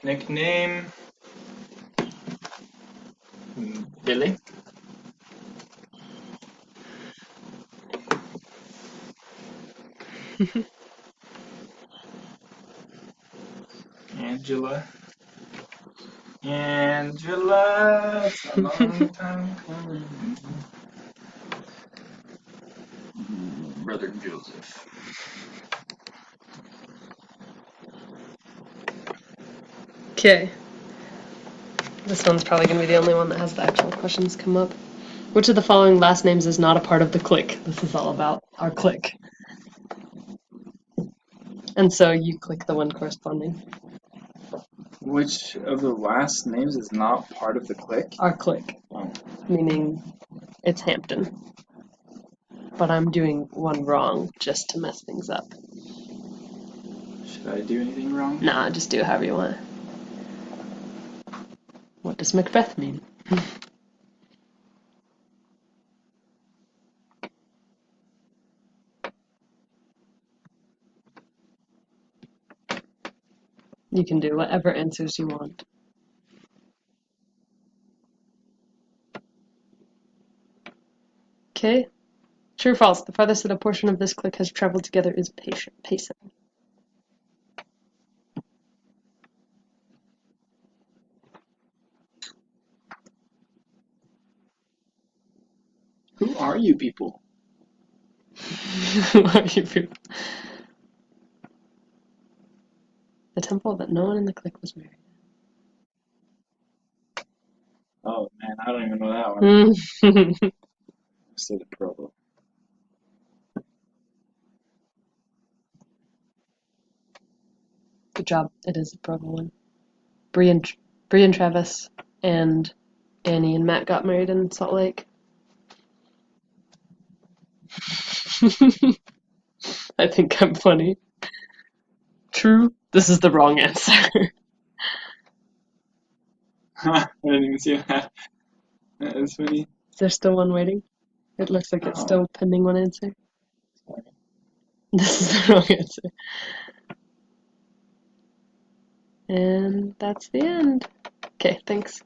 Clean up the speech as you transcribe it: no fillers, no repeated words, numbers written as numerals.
Nickname Billy. Angela. Angela, it's a long time coming. Brother Joseph. Okay. This one's probably going to be the only one that has the actual questions come up. Which of the following last names is not a part of the clique? This is all about our clique. And so you click the one corresponding. Which of the last names is not part of the clique? Our clique. Oh. Meaning it's Hampton. But I'm doing one wrong just to mess things up. Should I do anything wrong? Nah, just do it however you want. What does Macbeth mean? You can do whatever answers you want. Okay. True or false? The farthest that a portion of this clique has traveled together is Payson. Who are you people? Who are you people? The temple that no one in the clique was married. Oh man, I don't even know that one. Say the Provo. Good job. It is the Provo one. Bree and Travis and Annie and Matt got married in Salt Lake. I think I'm funny. True. This is the wrong answer. I didn't even see that. That is funny. Is there still one waiting? It looks like it's still pending one answer. Sorry. This is the wrong answer. And that's the end. Okay, thanks.